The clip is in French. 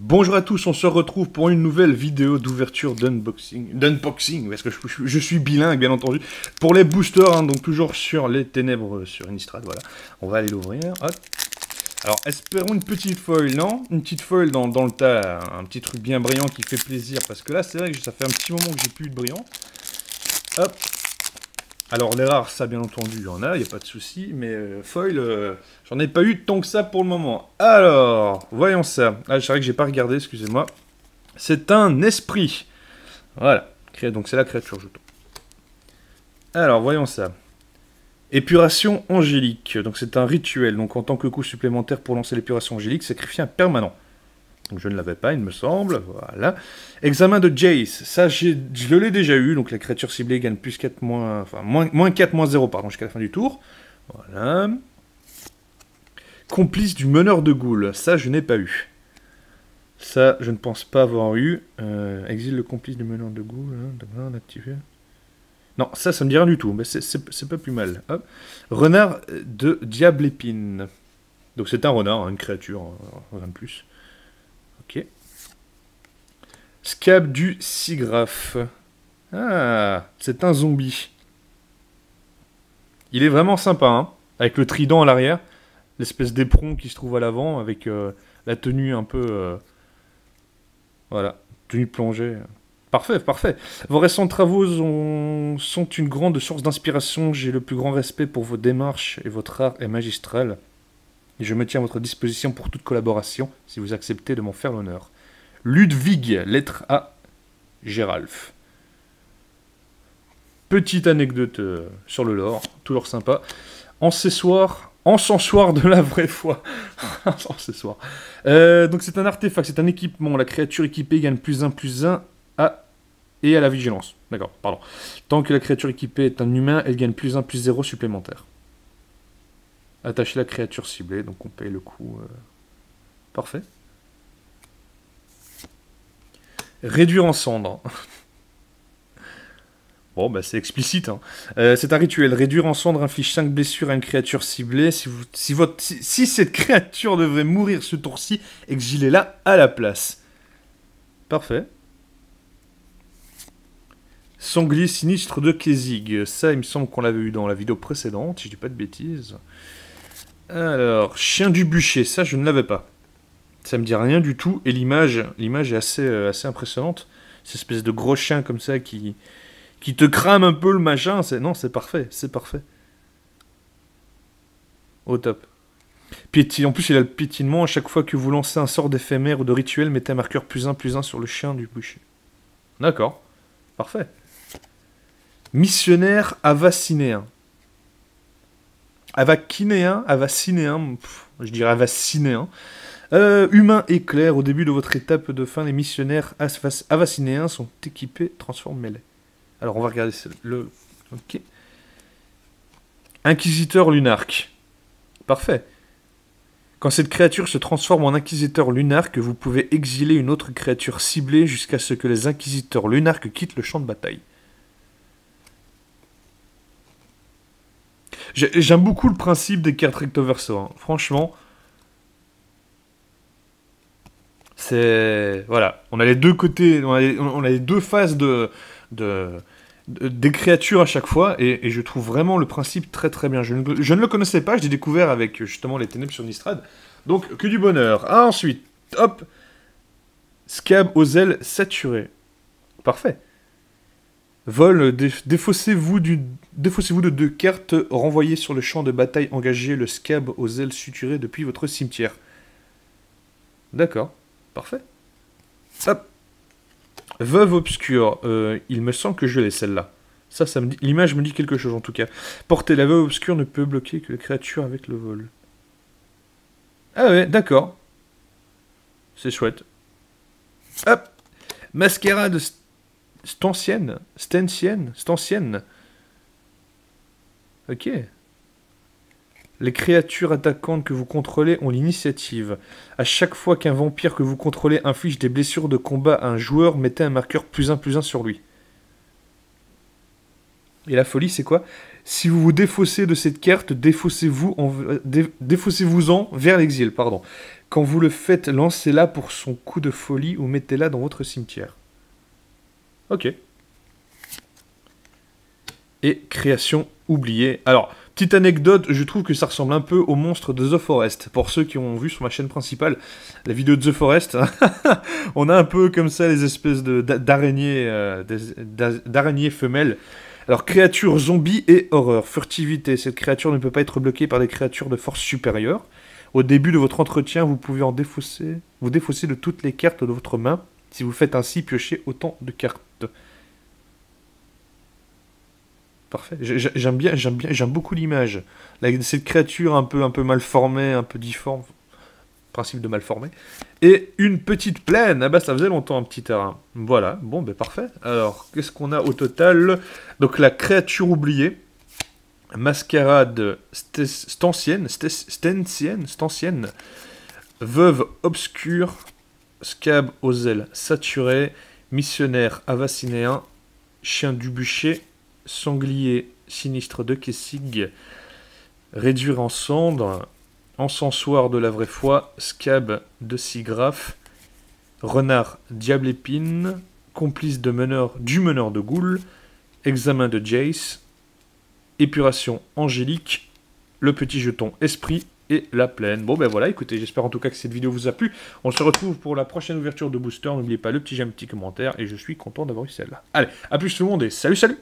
Bonjour à tous, on se retrouve pour une nouvelle vidéo d'ouverture d'unboxing, parce que je suis bilingue bien entendu, pour les boosters, hein, donc toujours sur les ténèbres sur Innistrad, voilà. On va aller l'ouvrir, hop. Alors espérons une petite foil, non? Une petite foil dans le tas, un petit truc bien brillant qui fait plaisir, parce que là c'est vrai que ça fait un petit moment que j'ai plus eu de brillant. Hop. Alors les rares, ça bien entendu, il y en a, il n'y a pas de souci, mais foil, j'en ai pas eu tant que ça pour le moment. Alors, voyons ça. Ah, c'est vrai que j'ai pas regardé, excusez-moi. C'est un esprit. Voilà, donc c'est la créature jeton. Alors, voyons ça. Épuration angélique, donc c'est un rituel, donc en tant que coup supplémentaire pour lancer l'épuration angélique, sacrifier un permanent. Donc je ne l'avais pas, il me semble, voilà. Examen de Jace, ça je l'ai déjà eu, donc la créature ciblée gagne plus 4, moins 4, moins 0, pardon, jusqu'à la fin du tour. Voilà. Complice du meneur de Ghoul, ça je n'ai pas eu. Ça, je ne pense pas avoir eu. Exile le complice du meneur de Ghoul, hein, activé. Non, ça me dit rien du tout, mais c'est pas plus mal. Hop. Renard de Diable Épine. Donc c'est un renard, hein, une créature, rien de plus. Ok. Scab du Sigraphe. Ah, c'est un zombie. Il est vraiment sympa, hein, avec le trident à l'arrière, l'espèce d'éperon qui se trouve à l'avant, avec la tenue un peu... voilà, tenue plongée. Parfait, parfait. Vos récents travaux sont une grande source d'inspiration. J'ai le plus grand respect pour vos démarches et votre art est magistral. Et je me tiens à votre disposition pour toute collaboration, si vous acceptez de m'en faire l'honneur. Ludwig, lettre A, Géralf. Petite anecdote sur le lore, toujours sympa. Encensoir de la vraie foi. Encensoir. Donc c'est un artefact, c'est un équipement. La créature équipée gagne +1/+1 à... et à la vigilance. D'accord, pardon. Tant que la créature équipée est un humain, elle gagne +1/+0 supplémentaire. Attacher la créature ciblée, donc on paye le coût. Parfait. Réduire en cendres. Bon, bah c'est explicite. Hein. C'est un rituel. Réduire en cendres inflige 5 blessures à une créature ciblée. Si cette créature devrait mourir ce tour-ci, exilez-la à la place. Parfait. Sanglier sinistre de Kezig. Ça, il me semble qu'on l'avait eu dans la vidéo précédente, si je dis pas de bêtises. Alors, chien du bûcher, ça je ne l'avais pas. Ça me dit rien du tout, et l'image est assez impressionnante. Cette espèce de gros chien comme ça qui te crame un peu le machin, non, c'est parfait, c'est parfait. Au top. En plus, il a le piétinement, à chaque fois que vous lancez un sort d'éphémère ou de rituel, mettez un marqueur +1/+1 sur le chien du bûcher. D'accord, parfait. Missionnaire avacinéen. Avacinéen, je dirais avacinéen. Humain éclair, au début de votre étape de fin, les missionnaires avacinéens sont équipés, transformez-les. Alors on va regarder le... Ok. Inquisiteur lunarque. Parfait. Quand cette créature se transforme en inquisiteur lunarque, vous pouvez exiler une autre créature ciblée jusqu'à ce que les inquisiteurs lunarques quittent le champ de bataille. J'aime beaucoup le principe des cartes recto verso, hein. Franchement, c'est... Voilà, on a les deux côtés, on a les deux phases des créatures à chaque fois, et je trouve vraiment le principe très très bien. Je ne le connaissais pas, je l'ai découvert avec justement les ténèbres sur Innistrad, donc que du bonheur. Ah, ensuite, hop, Scab aux ailes saturées. Parfait. Vol, défaussez-vous de 2 cartes, renvoyez sur le champ de bataille engagé le Scab aux ailes suturées depuis votre cimetière. D'accord, parfait. Hop. Veuve obscure, il me semble que je l'ai celle-là. Ça me dit, l'image me dit quelque chose en tout cas. Porter la veuve obscure ne peut bloquer que les créatures avec le vol. Ah ouais, d'accord. C'est chouette. Hop. Mascarade Stancienne. Ok. Les créatures attaquantes que vous contrôlez ont l'initiative. À chaque fois qu'un vampire que vous contrôlez inflige des blessures de combat à un joueur, mettez un marqueur +1/+1 sur lui. Et la folie, c'est quoi? Si vous vous défaussez de cette carte, défaussez-vous-en vers l'exil, pardon. Quand vous le faites, lancez-la pour son coup de folie ou mettez-la dans votre cimetière. Ok. Et création oubliée. Alors, petite anecdote, je trouve que ça ressemble un peu au monstre de The Forest. Pour ceux qui ont vu sur ma chaîne principale la vidéo de The Forest, on a un peu comme ça les espèces d'araignées d'araignées femelles. Alors, créature zombie et horreur. Furtivité. Cette créature ne peut pas être bloquée par des créatures de force supérieure. Au début de votre entretien, vous pouvez vous défausser de toutes les cartes de votre main. Si vous faites ainsi, piochez autant de cartes. Parfait. J'aime beaucoup l'image. Cette créature un peu mal formée, un peu difforme. Principe de mal formé. Et une petite plaine. Ah bah ça faisait longtemps un petit terrain. Voilà. Bon, ben parfait. Alors, qu'est-ce qu'on a au total? Donc la créature oubliée. Mascarade stantienne. Veuve obscure. Scab aux ailes saturées. Missionnaire avacinéen. Chien du bûcher. Sanglier sinistre de Kessig, réduire en cendres, encensoir de la vraie foi, scab de Sigraphe, renard diable épine, complice du meneur de Ghoul, examen de Jace, épuration angélique, le petit jeton esprit et la plaine. Bon ben voilà, écoutez, j'espère en tout cas que cette vidéo vous a plu. On se retrouve pour la prochaine ouverture de booster. N'oubliez pas le petit j'aime, petit commentaire et je suis content d'avoir eu celle-là. Allez, à plus tout le monde et salut salut.